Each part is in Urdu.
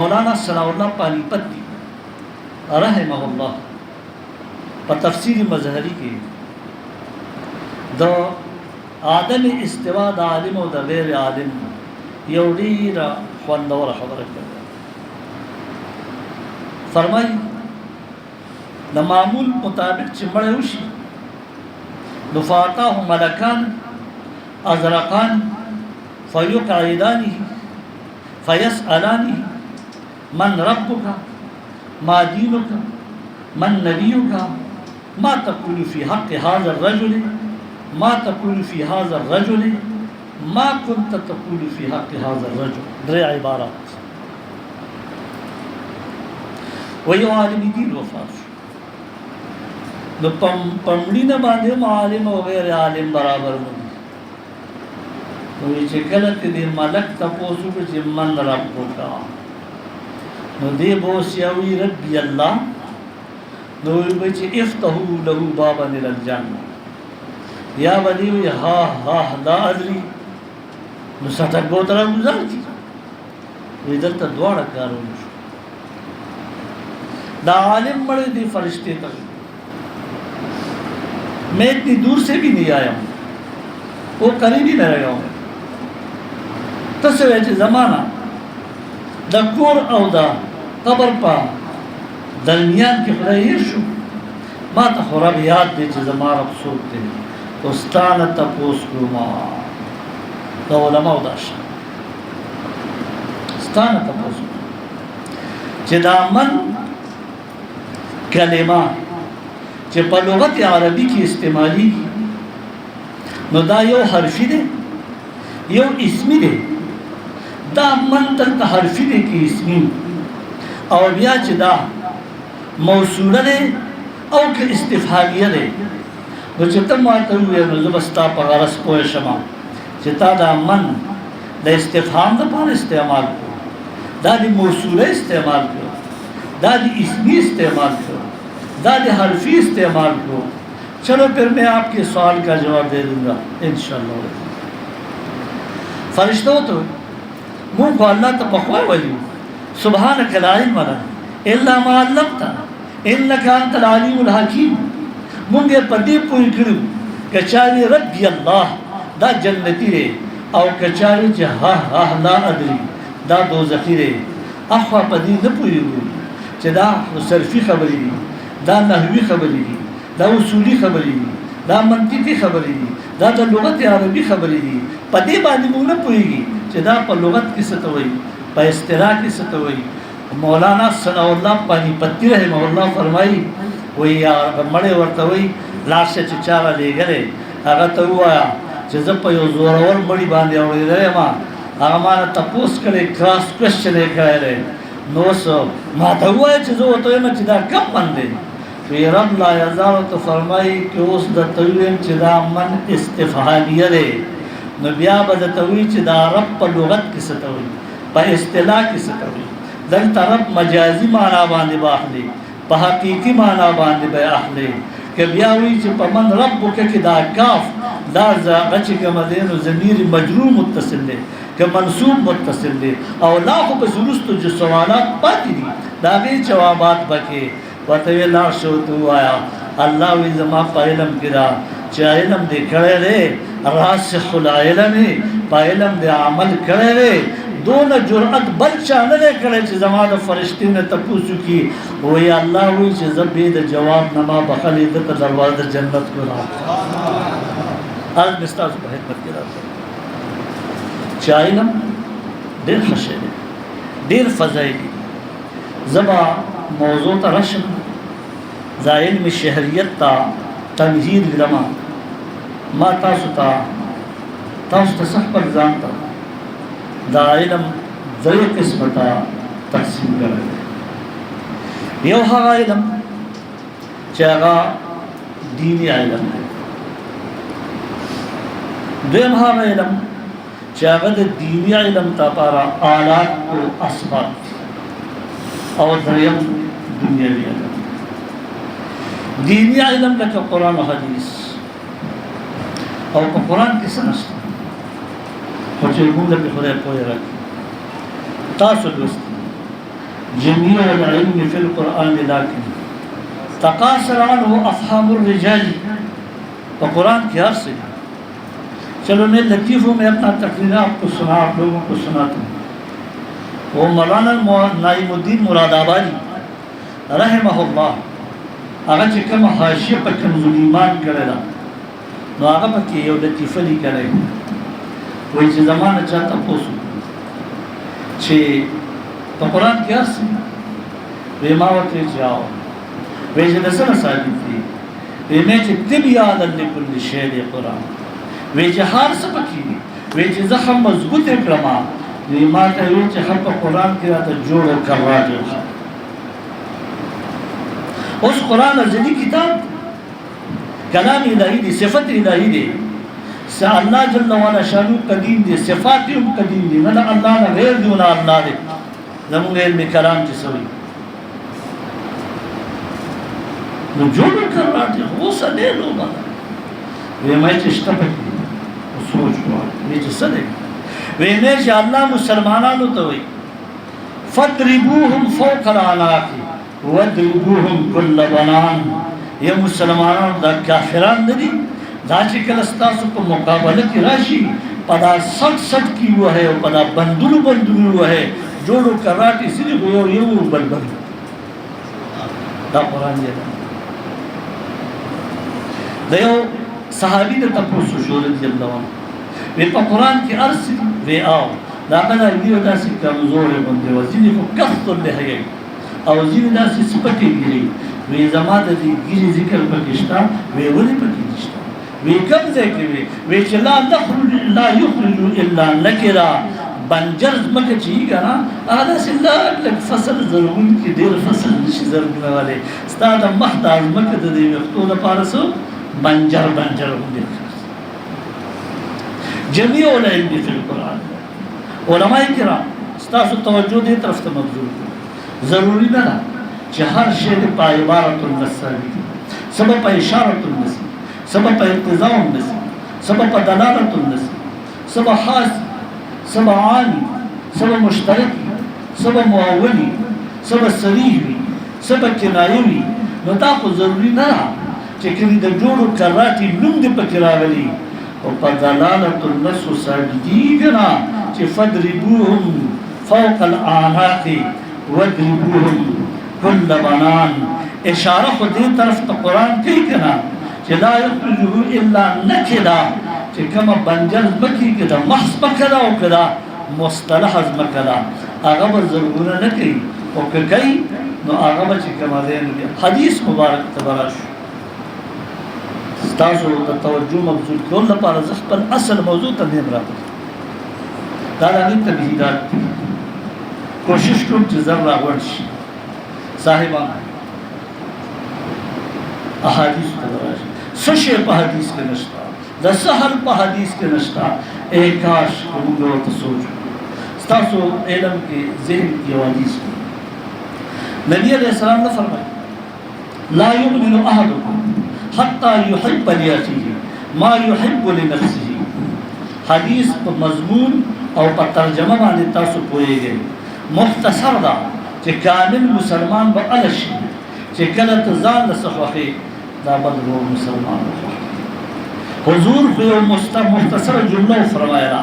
مولانا ثناء اللہ پانی رحمہ اللہ پر تفسیر مظہری کی دا عدم استوا دا عالم و دا غیر عالم یو ډیره خوندوره خبره کوي. فرمایي د معمول مطابق چې مړی وشي نو فاتاه ملکان ازرقان فیقعدانه فیسألانه من ربك ما دينك من نبيك ما تقول في حق هذا الرجل ما تقول في هذا الرجل ما كنت تقول في حق هذا الرجل. درې عبارات ویو عالم دین وفات شو نو پمړینه باندې عالم او غیر عالم برابر نه دي. نو چې کله دې ملک تاسو په چې من ربک نو دی بوس یاوی ربی اللہ نو بچ افتحو له بابا الى الجنہ یا ولی ها ها لا ادری نو سټک بوتره گزار کی وی دلته دواړه کارونه شو. دا عالم مړی دی فرشتے تک میں اتنی دور سے بھی نہیں آیا ہوں وہ قریب ہی نہ رہا ہوں تسوی چې زمانہ دا کور او دا قبر پا درمیان کی خدای هیر شو ما تا خورب یاد دی چې زما رب څوک دی استانه تپوس کړو ما دا علماء دا شان استانه تپوس چې دا من کلمه چې په لغت عربی کې استعمالی نو دا یو حرفی دی یو اسمی دی. دا من تلتا حرفی دی کی اسمی او بیا چې دا موصوله دی او که استفهامیه دی نو چې ته ماته ووایې نو زه به ستا په غرض پوه شم چې تا دا من د استفهام دپاره استعمال کړو دا د موصوله استعمال کړو دا د اسمی استعمال کړو دا د حرفی استعمال کړو. چلو پھر میں آپ کے سوال کا جواب دے دوں گا انشاءاللہ. فرشتوں تو مونږ خو الله ته پخوا وایو سبحانك لا علم لنا الا ما علمتنا انك انت العليم الحكيم. مونږ یې په دې پوه کړو که چا وی ربي الله دا جنتی دی او که چا وی چې ها ها لا ادري دا دوزخي دی. اخوا په دې نه پوهېږو چې دا صرفي خبرې دي دا نحوي خبرې دي دا اصولي خبرې دي دا منطقي خبرې دي دا د لغت عربي خبرې دي. په دې باندې مونږ نه پوهېږي چې دا په لغت کې څه ته وایي په اصطلاح کې څه ته وایي. مولانا ثناء اللہ پانی رحمہ اللہ فرمایي وایي مړی ورته وایي لاړ شه چې چا رالیږلی هغه ته ووایه چې زه په یو زورور مړي باندې اورېدلی یم هغه ما نه تپوس کړی کراس کوېسچن یې کړی دی نو اوس ما ته ووایه چې زه ورته وایم چې دا کم من دی. وی رب لا یزال تو فرمایي که اوس درته ووایم چې دا من استفهامیه دی نو بیا به درته وایي چې دا رب په لغت کې څه ته وایي په اصطلاح کې څه ته وایي. دلته رب مجازي معنا باندې به اخلي په حقیقي معنا باندې به اخلي که بیا وایي چې په من ربک کې دا کاف دا زاغه چې کومه دی نو ضمیر مجرور متصل دی که منصوب متصل دی او لا خو به وروستو چې سوالات پاتې دي د هغې جوابات به کې ورته ویې لاړ شه ورته ووایه الله وایي زما په علم کې دا چې علم دې کړی دی راسخ العلم په علم دې عمل کړی دی دونه جرأت بل چا نه دی کړی چې زما د فرشتې نه تپوس وکړي. وایي الله وایي چې زه بې د جواب نه ما بخلې ده ته دروازه د جنت ګورم. عرض مې ستاسو په خدمت کې راځم چې علم ډېر ښه شی دی ډېر فضایل دي. زه به موضوع ته راشم دا علم شهریت ته تمهید کړم. ما تاسو ته څه خپل ځان ته دا علم درې قسمه ته تقسیم کړی دی. یو هغه علم چې هغه دیني علم دی. دویم هغه علم چې هغه د دیني علم لپاره آلات او اسباب دي. او دریم دنیاوي علم دینی علم لکه قرآن و حدیث او په قرآن کې څه نشته خو چې موږ له خدای پوهه راکړي تاسو دوست جمیع العلم فی القرآن لیکن تقاصر عنہ افہام الرجال. تو قرآن کی حرف سے. چلو میں لطیف ہوں، میں اپنا تقریر آپ کو سنا، آپ لوگوں کو سناتا ہوں. وہ مولانا نعیم الدین مراد آبادی رحمہ اللہ اگر چکم حاشیہ پر کنز ایمان کرے دا نو آگا پا کہ یو لطیفہ لی کرے وہی چی زمانہ چاہتا پوسو چھے تو قرآن کی عرص وی ماوت وی جاؤ وی چی دسنا ثابت تھی وی میں چی تبیانا لکل شہد قرآن وی چی ہار سپکی وی چی زخم مضبوط اکرما وی ماتا وی چی خلق قرآن کی راتا جوڑ کر راجع اس قرآن ازلی کتاب کلام الہی دی، صفت الہی دی، اللہ جل وعلا شانو قدیم دی، صفاتی ہم قدیم دی، نہ اللہ نہ غیر دی نہ اللہ دی. زمون علم کلام چی سوئی نو جوڑ کر راجع وہ سا لے لو بانا وی میں چشتا پکی سوچ کو وی چی صدق وی نیچے اللہ مسلمانانو توئی فَدْرِبُوهُمْ فَوْقَ الْعَنَاقِ وَدْرِبُوهُمْ كُلَّ بَنَانِ. یہ مسلمانان دا کافران ندی دا چکل استاسو پا مقابلہ کی راشی پدا سٹ کی ہوا ہے پدا بندلو ہوا ہے جوڑو کراٹی سیدھی گویو یو بلبل دا قرآن یہ دیو صحابی دا تپوسو شورت اللہ عنہ وی پا قرآن کی عرصی وی آو دا قدر دیو دا سی کمزور بندے وزیدی کو کفتر لے ہے او زیدی دا سی سپٹی گیری وی زمان دی گیری ذکر پکشتا وی ولی پکی نشتا وی کم ذکر وی چی لا یخرجو الا نکرا بنجرز مکہ چیئی گا نا آدھا سی لگ فصل ضرورن کی دیر فصل نشی ضرورن والے ستادا محتاج مکہ دی وقتو دا پارسو بنجر ہوں دیر جمیع العلم فی القرآن. علماء کرام ستاسو توجہ دے طرف تا مبزول کو ضروری نہ کہ ہر شہر پا عبارت النصری سبب پا اشارت النصری سبب پا اقتضاء النصری سبب پا دلالت النصری سبب خاص سبب عامی سبب مشترکی سبب معاولی سبب صریحوی سبب کنائیوی نو تا کو ضروری نہ کہ کلی دا جوڑو کراتی نم دی پا کراولی اور پا دلالت النصر ساجدی گنا کہ فَدْرِبُوهُمْ فَوْقَ الْآنَاقِ وَدْرِبُوهُمْ كُلَّ بَنَان. اشارہ خود دی طرف تا قرآن کئی کنا کہ لا يخرجه الا نکدا کہ کما بنجل مکی کدا محض مکدا و کدا مصطلح از مکدا آغا ضرورہ نکی و کئی نو آغا چی کما دین گیا. حدیث مبارک تبراش ستاسو دا توجہ مبزول کون لپارا زخ پر اصل موضوع تا نیم را پر دادا نیم تبہیدات کوشش کن چی ذرہ ورش صاحبان احادیث تبراش سشے پا حدیث کے نشتا دا سہل پا حدیث کے نشتا اے کاش کمونگو تسوچو ستاسو علم کے ذہن کی حدیث کو نبی علیہ السلام نے فرمایا لا یؤمن احدکم حتی یحب لیاتی ما یحب لنفسه. حدیث پا مضمون اور پا ترجمہ باندے تاسو پوئے گئے مختصر دا کہ کامل مسلمان با علش کہ کلت زان لسخوخی دا بدلو مسلمان حضور فی مختصر جملہ فرمائرہ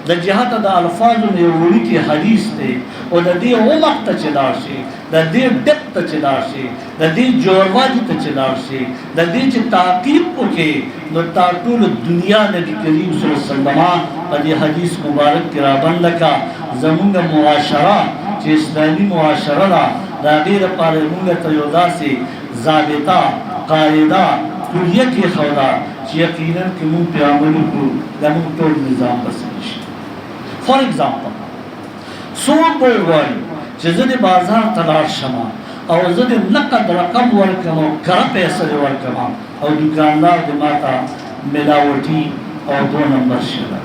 دا جہت دا الفاظ میں وڑی کی حدیث تے اور دا دی عمق تا چلار شے دا دی ڈپ تا چلار شے دا دی جورواجی تا چلار شے دا دی چی تاقیب کو کے نو تاطول دنیا نبی کریم صلی اللہ علیہ وسلم پا دی حدیث مبارک کی رابن لکا زمونگا معاشرہ چی اسلامی معاشرہ دا غیر پارے مونگا تیودا سے ضابطہ قائدہ کلیہ کی خودا چی یقیناً کہ مون پی عمل کو دا مون طول نظام بسنش. فار ایگزامپل سوک بوئی گوئی چی زد بازار تلار شما او زد نقد رقم ورکما کرا پیسر ورکما او دکاندار دی ماتا ملاوٹی او 2 نمبر شما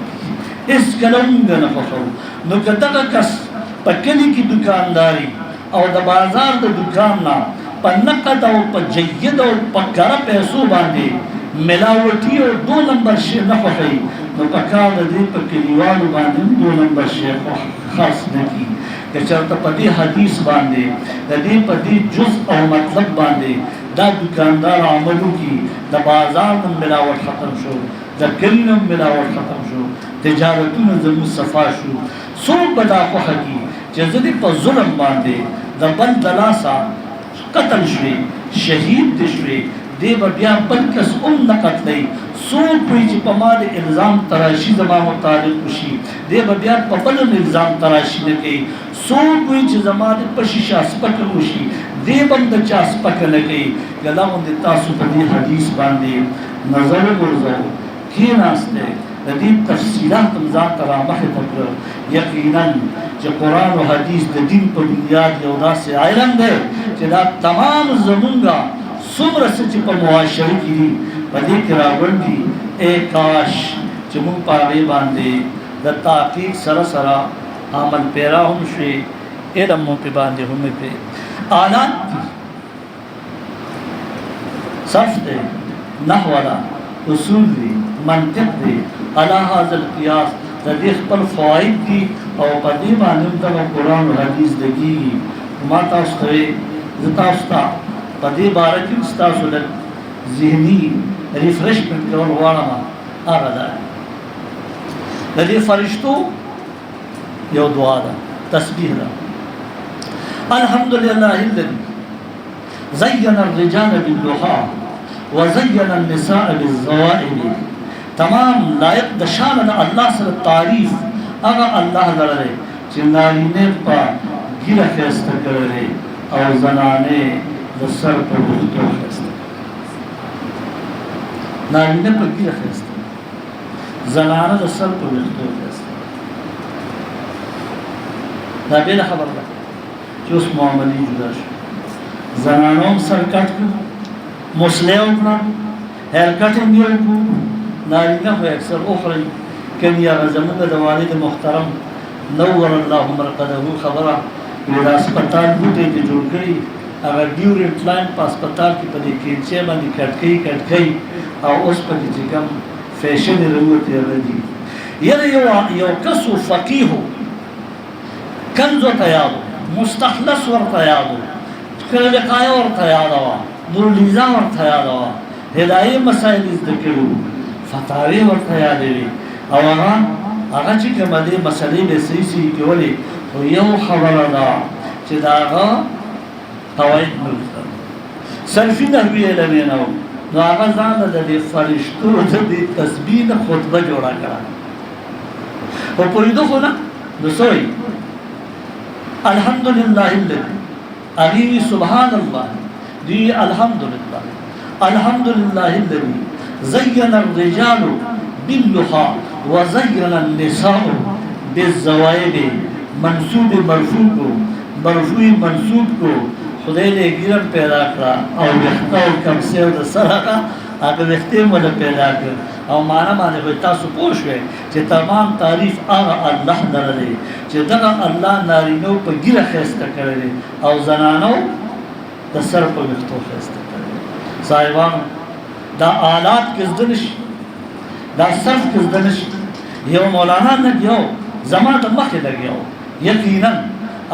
اس کلنگ نفخو نو کدقا کس پا کلی کی دکانداری او دا بازار دا دکاننا پا نقد او پا جید او پا کرا پیسو باندے ملاوٹی او 2 نمبر شما نفخی نو پکار د دې په کلیوالو باندې هم 2 نمبر شی خاص نه کی که چېرته په دې حدیث باندې د دې په دې جز او مطلب باندې دا دکاندار عمل وکړي د بازار نه ملاوټ ختم شو د کلي نه ملاوټ ختم شو تجارتونه زموږ صفا شو څوک به دا خوښه کړي چې زه دې په ظلم باندې د بل د لاسه قتل شوې شهید دې شوې دې به بیا بل کس هم نه قتلی څوک وایي چې په ما د الزام تراشي زما متعلق وشي دې به بیا په بل الزام تراشي نه کوي څوک وایي چې زما د په شیشه سپکه وشي دې به هم د چا سپکه نه کوي ګلا غوندې تاسو په دې حدیث باندې نظر وګرځئ کښېناستئ د دې تفصیلات هم ځان ته رامخې ته کړه یقینا چې قرآن او حدیث د دین په بنیاد یو داسې علم دی چې دا تمام زمونږه څومره څه چې په معاشره کې دي په دې کې راغونډي ای کاش چې موږ په هغې باندې د تحقیق سره سره عمل پیرا هم شوې علم مو پې باندې هم پې آلات دي صرف دی نحو ده اصول دی منطق دی علی هذا القیاس د دې خپل فواید دي او په دې باندې هم دغه قرآن او حدیث لګېږي ما تاسو ته زه تاسو ته په دې باره کې ستاسو لږ ذهني ریفریشمنټ کول غواړم هغه ده د دې فرشتو یو دعا ده تسبیح ده الحمدلله الذي زین الرجال بالضحى وزین النساء بالزوائد تمام لائق د شان د الله سره تعریف هغه الله لره چې نارینه په ګیره ښایسته کړی او زنانه د سر په وختو ښایسته نارینه په ګیره ښایسته زنانه د سر په وختو ښایسته دا بېله خبره ده چې اوس معاملې جدا شو زنانو هم سر کټ کړو مسلې وکړه هیر کټینګ یې وکړو نارینه خو اکثر اخرى کنی هغه زموږ د والد محترم نور الله مرقده خبره وي دا هسپتال بوټی چې جوړ کړي هغه ډیورنټ لاین په هسپتال کې په دې کینچې باندې کټ کوي او اوس پکې چې کوم فیشن یې راووتی هغه دي یعنې یو کس و فقیه کنز ورته یاد مستخلص ورته یاد لقایه ورته یاده وه نورلیزه ورته یاده وه هدایي مسایل یې زده کړي وو فتاوی ورته یادې وي او هغه چې کومه دې مسلې به صحیح کولې خو یو خبره ده چې د هغه قواعد نه زده صرفي نحوي علم یې نه و نو هغه ځان له د دې فرشتو د دې تسبیح نه خطبه جوړه کړه خو پوهېده خو نه نو څه وایي الحمدلله الذي هغې سبحان الله دوی الحمدلله الذي زین الرجال باللحى وزین النساء بالزوائد منصوب مرفوع کو مرفوع منصوب کو خدای نے گیرم پیدا کړه او وخته او کمسه او د سره هغه وخته مو پیدا کړ او معنا باندې تاسو پوه شئ چې تمام تعریف هغه الله درلې چې دغه الله نارینو په ګیره خسته کړی او زنانو د سر په وختو خسته کړی صاحبانو دا آلات کس دنش دا صرف کس دنش یو مولانا لگیو زمان دا مخی لگیو یقینا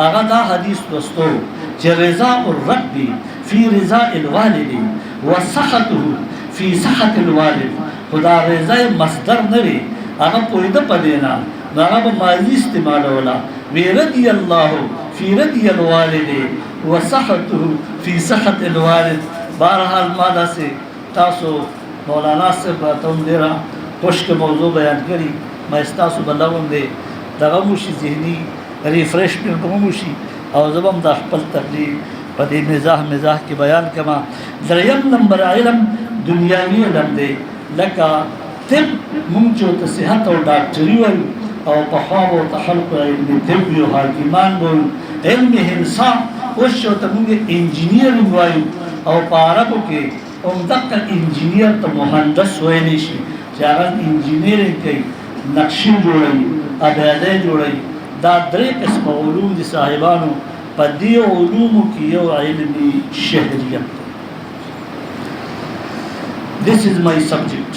آغا دا حدیث دوستو چه رضا الرب فی رضا الوالد و سخطه فی سخط الوالد خدا رضا مصدر نوی آغا پویده پا دینا آغا با ماضی استعمال ہولا وی رضی اللہ فی رضی الوالد و سخطه فی سخط الوالد بارحال مادا سے تاسو مولانا سے باتون دیرا خوشک موضوع بیان کری ما استاسو بلغم دے دغه موشي ذهني ریفریشمنټ موشي او زبم د خپل تقریر په دې مزاح کې بیان کما دریم نمبر علم دنیاوی علم دی لکه طب مونږ ته صحت او ډاکټري وایو او په خوا او تخلق علم طب او حکیمان وایو علم انسا اوس ته مونږ انجینیر وایو او په عربو کې دقه انجینیر ته مهندس ویلی شي چې هغه انجینیرینګ کوي نقشې جوړوي ابیادې جوړوي دا درې قسمه علوم دي صاحبانو په دې علومو کې یو علم شهریت This is my subject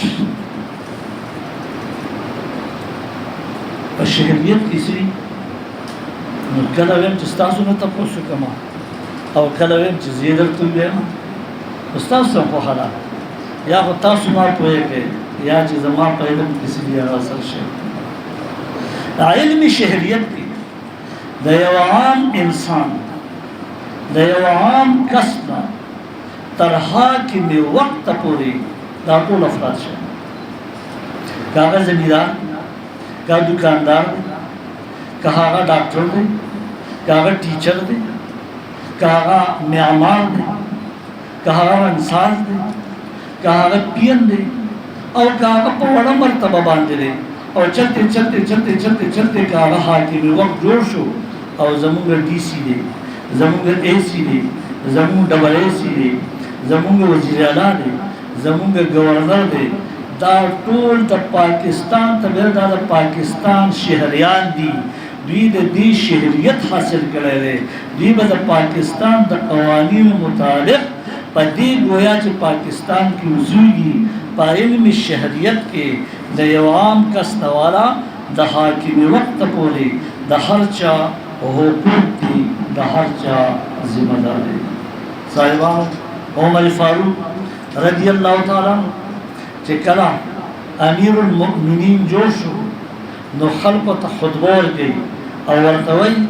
شہریت کسی کله ویم چې ستاسو نه تپوس وکړم او کله ویم چې زه درته ویم ستاسو په حالات یا خو تاسو ما پوهېږئ یا چې زما په علم کسی دی هغه اثر شي. علم شهریت کې د یو عام انسان د یو عام کس نه تر حاکم وقت پورې دا ټول افراد شي، که هغه زمیندار، که هغه دکاندار دی، که هغه ډاکټر دی، که هغه ټیچر دی، که هغه معمار دی، که هغه رنګساز دی، که هغه پین دی او که هغه په وړه مرتبه باندې دی او چلتے چلتے چلتے چلتے چلتے که هغه حاکم وقت جوړ شو او زمونږ ډي سي دی، زمونږ اے سی دی، زمونږ ډبل اے سی دی، زمونږ وزیر اعلی دی، زمونږ گورنر دی، دا ټول د پاکستان ته دا د پاکستان شهریان دي. دوی د دې شهریت حاصل کړی دی، دوی به د پاکستان د قوانینو مطابق په دې گویا چې پاکستان کې وزوږي په علم شهریت کې د یو عام کس نه والا د حاکم وقت پورې د هر چا حقوق دي، د هر چا ذمہ دار دی. صاحبانو عمر فاروق رضی الله تعالی چې کله امیر المؤمنین جوړ شو نو خلقو ته خطبه ورکړي او ورته وایي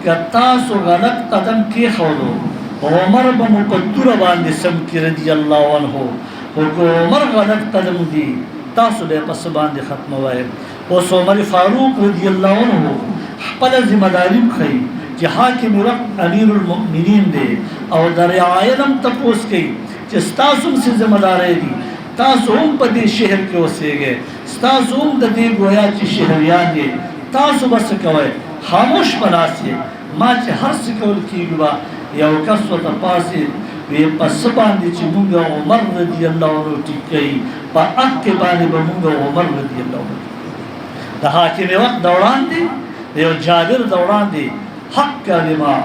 که تاسو غلط قدم کېښودو عمر به مو په توره باندې سم کړي رضی الله عنه، خو که عمر غلط قدم دی تاسو به په څه باندې ختموئ. اوس عمر فاروق رضی الله عنه خپله ذمه داري ښیي چې حاکم وقت امیر المؤمنین دی او د رعایت هم تپوس کوي چې ستاسو هم څه ذمه داری دي، تاسو هم په دې شهر کې اوسېږئ، ستاسو هم د دې گویا چې شهریان دي، تاسو به څه کوئ؟ خاموش به ناست یې. ما چې هر څه کول کېږي به یو کس ورته پاڅېد وی په څه باندې چې مونږ عمر رضی الله عنه ټیک کوي په حق کې باندې به مونږ عمر رضی الله عنه د حاکم وقت د وړاندې د یو جابر د وړاندې حق کلمه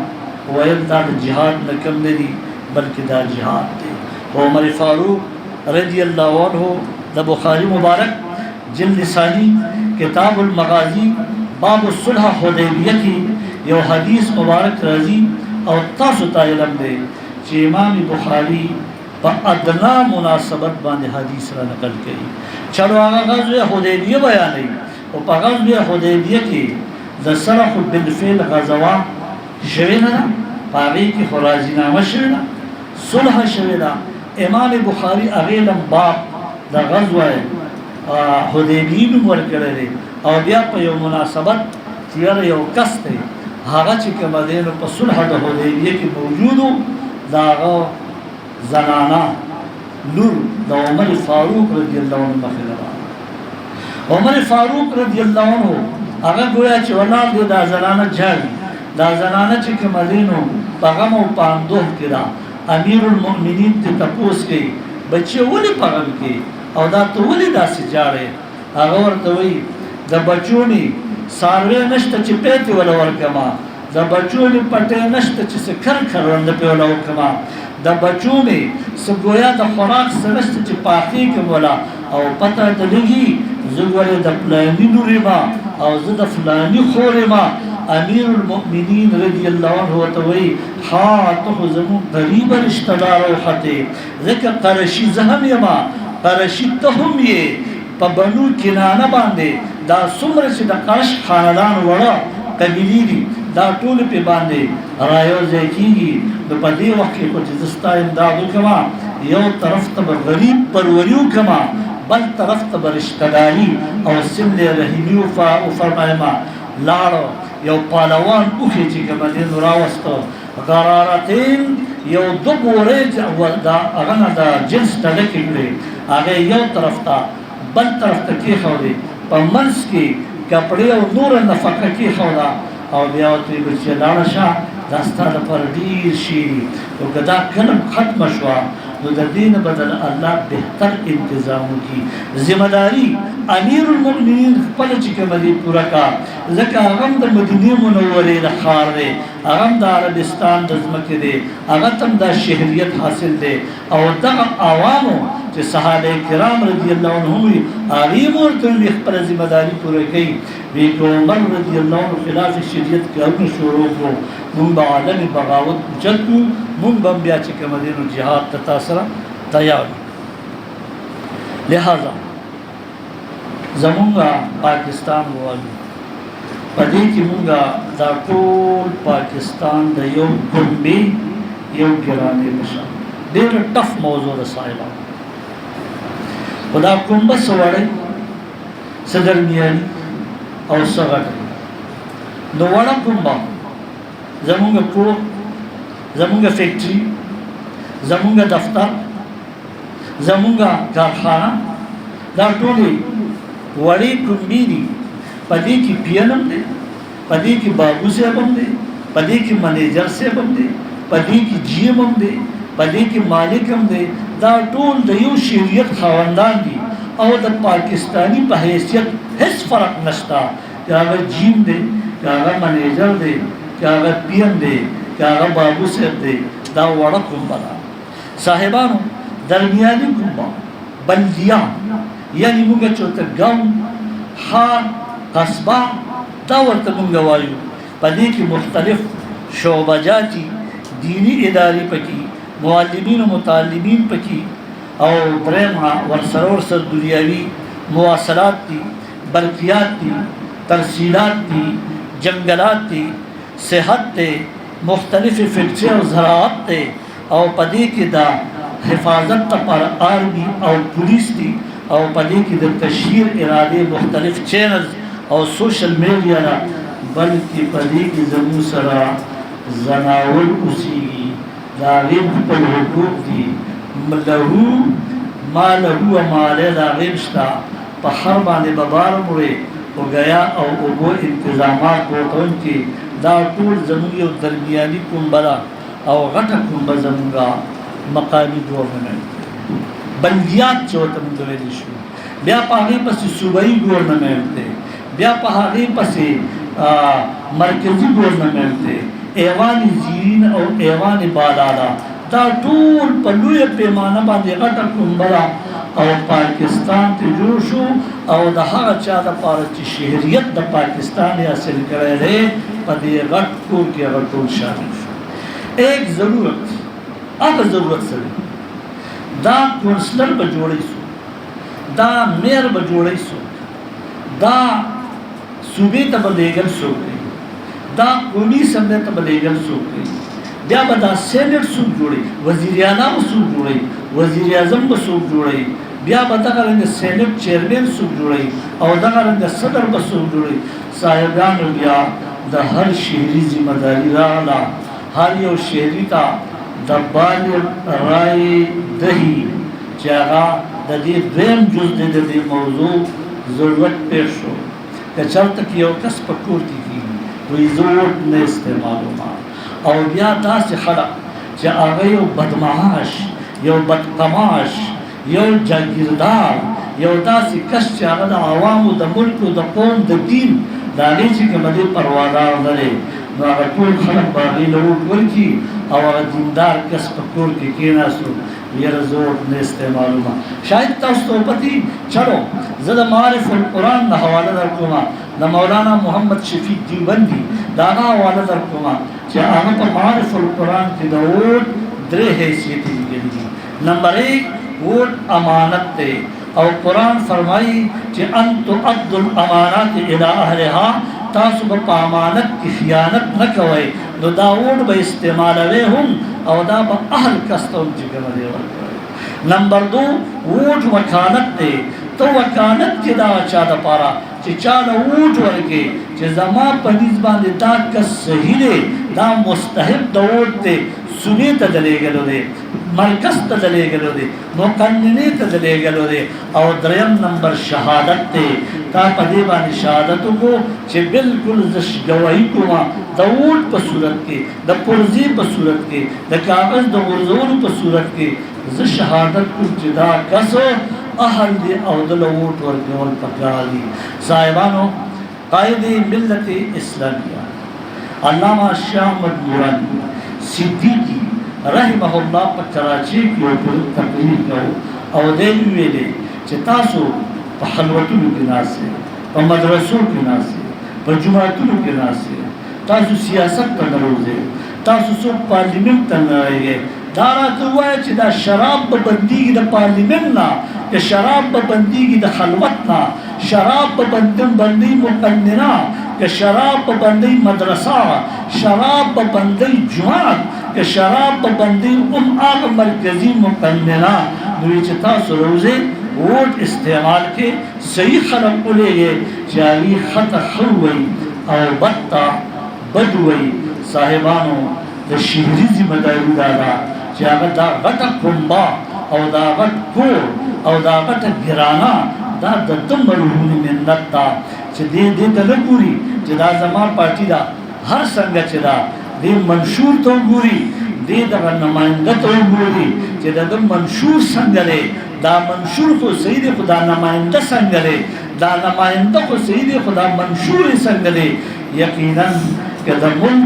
ویل دا د جهاد نه کم نه دي بلکې دا جهاد دی. عمر فاروق رضی الله عنه د بخاری مبارک جلد ثانی کتاب المغازی باب الصلح حدیبیہ کی یو حدیث مبارک راځي او تاسو ته علم دی چې امام بخاری په ادنا مناسبت باندې حدیث را نقل کړي. چلو هغه غزوه حدیبیہ بیانوي او په غزوه حدیبیہ کې د صلح بالفعل غزوه شوې نه ده، په هغې کې خو راضینامه شوې ده، صلح شوې ده. امام بخاری هغې لم باب د غزوه حدیبیې نوم ورکړی دی او بیا په یو مناسبت چې یاره یو کس دی هغه چې کومه دی نو په صلح د حدیبیې کې موجود و د هغه زنانه لور د عمر فاروق رضی الله عنه مخې ته راغله. عمر فاروق رضی الله عنه هغه گویا چې ولاړ دی، دا زنانه جاړي، دا زنانه چې کومه دی نو په غم او په اندوه کې ده. امیر المؤمنین ته تپوس کوي بچی ولې په غم کې او دا ته ولې داسې جاړې؟ هغه ورته وایي د بچو مې څاروی نشته چې پیتې وله ورکړمه، د بچو مې پټی نشته چې څه کر کرونده پې وله وکړمه، د بچو مې څه گویا د خوراک څه نشته چې پاخې کړم وله او پته ته لګي زه ولې د فلاني لور یم او زه د فلاني خور یم. امیر المؤمنین رضی الله عنه ورته وایي ها ته خو زموږ غریبه رشته دار وختې، ځکه قرشي زه هم یم، قرشي ته هم یې. په بنو کنانه باندې دا څومره چې د قرش خاندان وړه قبیلې دي دا ټول پې باندې رایوځای کېږي. نو په دې وخت کې خو چې زه ستا امداد وکړمه، یو طرف ته به غریب پروري وکړمه، بل طرف ته به رشتهداري او صلې رحمي وفرمایمه. لاړو یو پالوان اوښې چې کومه دی نو راوسته غرارتین یو دو بورې هغه نه د جنس ډډکې کړې، هغې یو طرف ته بل طرف ته کېښودې، په منځ کې کپړې او نوره نفقه کېښوده او بیا ورته ویې بچیه لاړه شه دا ستا لپاره ډېر شي دي. او که دا کله ختمه شوه نو د دې نه به د الله بهتر انتظام وکړي. ذمه داري امیر المؤمنین خپله چې کومه دی پوره کړه، ځکه هغه هم د مدینې منورې د ښار دی، هغه هم د عربستان د ځمکې دی، هغه ته هم دا شهریت حاصل دی او دغه عوامو کہ صحابہ کرام رضی اللہ عنہم آغیم اور تنوی اخبر ذمہ داری پورے گئی بھی کہ عمر رضی اللہ عنہ خلاف شریعت کے اپنے شروع کو من با عالم بغاوت اچل کو من بمبیا چکے مدین و جہاد تتاثرہ تیار. لہذا زمونگا پاکستان والی پدی کی مونگا دا ټول پاکستان دا یو گنبی یو گرانے بشا دیر ٹف موضوع رسائلہ خدا کنبہ سوڑے صدر میانی اور سغٹ دو وڑا کنبہ زمونگا کور زمونگا فیکٹری زمونگا دفتر زمونگا کارخانہ دا ټولی وڑی کنبی دی پدی کی پی این ایم دے پدی کی بابو صاحب ہم دے پدی کی منیجر صاحب ہم دے پدی کی جی ایم ہم دے پدی کی مالک ہم دے دا ټول د یو شریعت خواندان دی او د پاکستانی په حیثیت هیڅ فرق نشتا کہ اگر جیم دے کہ اگر منیجر دے کہ اگر پی ایم دے کہ اگر بابو صاحب دے دا وڑا کنبہ دا صاحبانو درمیانی کنبہ بلدیان یعنی مونگا چوتا گاؤں خان قصبہ دا ورطا منگا وایو پدی کی مختلف شعبہ جاتی دینی اداری پکی معلمین و متعلمین پکی اور برہمہ ورسرور سر دنیاوی مواصلات تی برقیات تی ترسیلات تی جنگلات تی صحت تے مختلف فکچے و زراعت تے اور پدی کی دا حفاظت تا پر آرمی اور پولیس تی اور پدی کی دا تشہیر ارادے مختلف چینلز اور سوشل میڈیا را بلکہ پدی کی زمو سرا زناول اسی داغیم پر حقوق دی لہو ما لہو مالے داغیم شتا پخر بانے ببار مرے و گیا اور اگو انتظامات ہوتون کی دا طول زموی و درمیانی کنبرا اور غٹا کنبر زمونگا مقامی گورنمنٹ بلدیات چوتا مندویلی شو بیا پاگی پسی صوبائی گورنمنٹ دے بیا پہاڑی پسے مرکزی گورنمنٹ دے ایوانی زیرین اور ایوانی بالالا دا ټول پلوی پیمانہ باندې غټه کنبرا او پاکستان ته جوړ شو او د هغه چا د پاره چې شهریت د پاکستان حاصل کړی دی په دې غټ کور کې هغه ټول شامل شو. ایک ضرورت هغه ضرورت سره دا کونسلر به جوړی سو دا میر به جوړی سو دا صوبې ته به لیږل څوک دا قومي اسمبلی ته به لیږل څوک بیا به دا سینټ څوک جوړي وزیر اعظم څوک جوړي وزیر اعظم به څوک جوړي بیا به دغه رنګ سینټ چیرمن څوک جوړي او دغه رنګ صدر به څوک جوړي. صاحبانو بیا د هر شهري ذمہ داری راغله هر یو شهري ته د بالغ رای دهي چې هغه د دې دویم جز د دې موضوع ضرورت پیښ شو که چلته کې یو کس په کور کې کېږي وایي زه ووټ نه استعمالوم او بیا داسې خلق چې هغه یو بدمعاش یو بدقماش یو جاگیردار یو داسې کس چې هغه د عوامو د ملک د قوم د دین د هغې چې کومه دې پروادار نه دی نو هغه ټول خلق به هغې له ووټ ورکړي او هغه دیندار کس په کور کې کېناستو یاره زه ووټ نه استعمالومه. شاید تاسو ته وپتي چلو زه د معارف القرآن نه حواله درکومه د مولانا محمد شفیق دیوبندي د هغه حواله درکومه چې هغه په معارف القرآن کې د ووټ درې حیثیتې لیکلي دي. نمبر 1 ووټ امانت دی او قرآن فرمائی چې ان تؤدوا الامانات الى اهلها تاسو په امانت کې خیانت نه کوئ نو دا ووټ به استعمالوي هم او دا به اهل کستو چې کوم دی ورکوي. نمبر 2 ووټ وکالت دی تو وکالت کې دا چا د پاره چې چا له ووټ ورکړي چې زما په نسبت باندې دا کس صحیح دی دا مستحق د ووټ دی صوبې ته دلېږلو دی مرکز ته دلېږلو دی مقننې ته دلېږلو دی. او دریم نمبر شهادت دی تا په دې باندې شهادت وکړو چې بالکل زه ګواهي کومه د ووټ په صورت کې د پرزې په صورت کې د کاغذ د غورځولو په صورت کې زه شهادت کوم چې دا کس اهل دی او د ووټ ورکول پکار دي. صاحبانو قائد ملت اسلامیہ علامہ شاہ احمد نورانی صدیقی رحمہ اللہ پر کراچی کی اوپر تقریر کرو او دې ویلې چې تاسو په خلوتونو کې ناسئ، په مدرسو کې ناسئ، په جماعتونو کې ناسئ، تاسو سیاست ته نه روزئ، تاسو څوک پارلیمنت ته نه رایئ. دا راته ووایه چې دا شراب به بندېږي د پارلیمنت نه، که شراب به بندېږي د خلوت نه، شراب به بندوي مقننه، که شراب به بندوي مدرسه، شراب به بندوي جماعت، که شراب به بندوي هغه مرکزي مقننه. نو چې تاسو روزئ ووټ استعمال کې صحیح خلق ولېږئ چې هغوی ښه ته ښه ووایي او بد ته بد ووایي. صاحبانو د شهري ذمه داري دا ده چې هغه دا غټه کمبه او دا غټ کور او دا غټه ګرانه دا د ده مرهونې منت ده چې دې ته نه ګوري چې دا زما پارټي ده. هر څنګه چې ده دې منشور ته وګوري، دې دغه نماینده ته وګوري چې د ده منشور څنګه دی. دا منشور خو صحیح دی خو دا نماینده څنګه دی، دا نماینده خو صحیح دی خو دا منشور یې څنګه دی. یقیناً که د ملک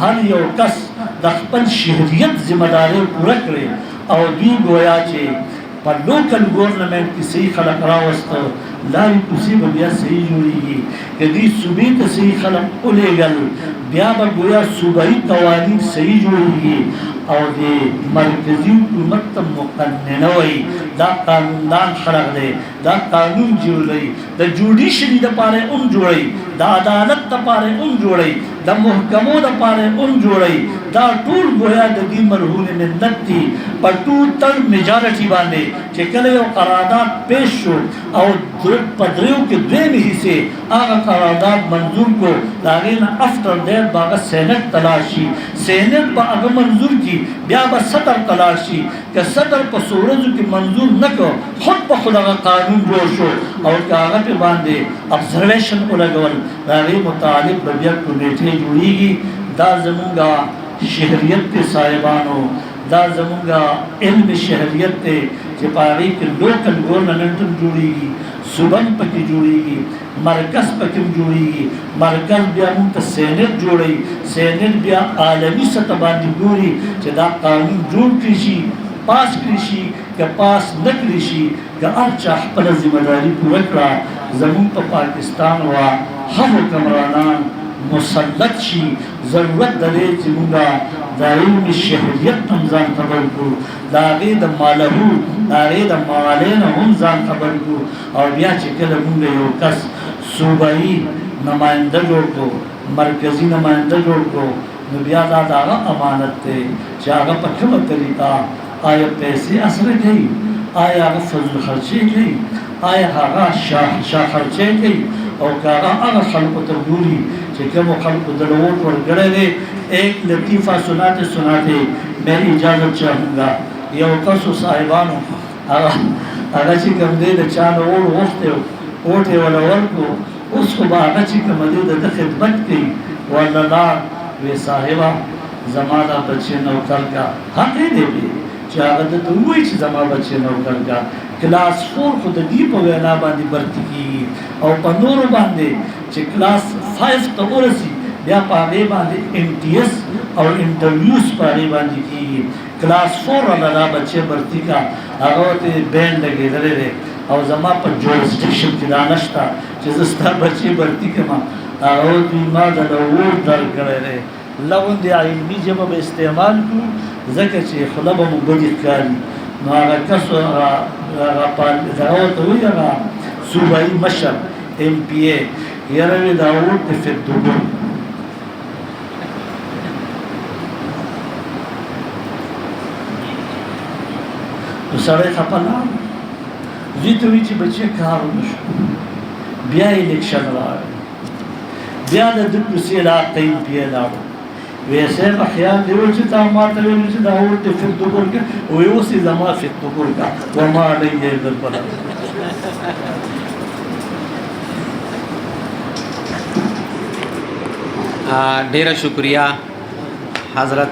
هر یو کس د خپل شهریت ذمه داري پوره کړي او دوی گویا چې په لوکل ګورنمنټ کې صحیح خلق راوسته، لارې کوڅې به بیا صحیح جوړېږي. که دوی صوبې ته صحیح خلق ولېږل بیا به گویا صوبایي قوانین صحیح جوړېږي او د مرکزي حکومت ته مقننه وایي. دا قانوندان خلق دی، دا قانون جوړوي، د جوډیشري دپاره هم جوړوي، د عدالت دپاره هم جوړوي، د محکمو دپاره هم جوړوي. دا ټول گویا د دې مرهون منت دي په ټوټل میجارټي باندې چې کله یو قرارداد پیش شو او په دریو کې دویمې حصې هغه قرارداد منظور کو، د هغې نه افټر دیټ به هغه سینټ ته لاړ شي، سینټ به هغه منظور کړي، بیا به صدر ته لاړ شي. که صدر په څو ورځو کې منظور نه کړ خود به خود هغه قانون جوړ شو او که هغه پې باندې ابزرویشن ولګول د هغې متعلق به بیا کمیټې جوړېږي. دا زمونږ شهریت دی صاحبانو، دا زمونږ علم شهریت دی چې په هغې کې لوکل ګورنمنټ هم جوړېږي، صوبه هم پکې جوړېږي، مرکز پکې هم جوړېږي، مرکز بیا موږ ته سینټ جوړوي، سینټ بیا عالمي سطح باندې ګوري چې دا قانون جوړ کړي شي، پاس کړي شي، که پاس نه کړي شي، که هر چا خپله ذمه داري پوره کړه. زمونږ په پاکستان وا هم حکمرانان مسلط شي. ضرورت د دې چې موږ د علم شهریت هم ځان خبر کړو، د هغې د مالهو د هغې د معالې نه هم ځان خبر کړو. او بیا چې کله موږ یو کس صوبایي نماینده جوړ کړو، مرکزي نماینده جوړ کړو، نو بیا دا د هغه امانت دی چې هغه په کومه طریقه آیا پیسې اصله کوي، آیا هغه فضل خرچې کوي، آیا هغه شاه خرچې کوي، او که هغه خلقو ته ګوري چې کومو خلقو د ووټ ورکړی دی. ایک لطیفہ سناتے میں اجازت چاہوں گا. یو کسو صاحبانو هغه چې کوم دی د چا نه ووټ غوښتی ووټ یې وله ورکړو، اوس خو به هغه چې کومه دی د ده خدمت کوي، ورله لاړ وی صاحبه زما دا بچې نوکر کا. حق یې دی چې هغه درته ووایي چې زما بچې نوکر کا. کلاس 4 خو د دې په وینا باندې برتي کېږي او په نورو باندې چې کلاس 5 ته ورسي بیا په هغې باندې MTS او انټرویوز په هغې باندې کېږي. کلاس 4 والا دا بچې برتي کا هغه ورته بین لګېدلی دی او زما په جورسټیکشن کې دا نشته چې زه ستا بچې برتي کړم. هغه ورته ما د ووټ درکړی دی. لغوندې علمي ژبه به استعمال کړو ځکه چې خوله به مو بدې ښکاري. نو هغه کس هغه ورته وایي هغه صوبایي مشر MPA یاره وی دا ووټ د فدوګل. نو سړی خفه لاړ، دوی ته وایي چې بچې کار ونه شو. بیا الیکشن راغی، بیا د ده کوڅې علاقه MPA لاړو. ویسے په خیال دی چې تا ما ته ویل چې دا ووټ د فدوګل کا وی اوس یې زما فدوګل کا وما علیه الا البلاغ. ډیره شکریہ حضرت.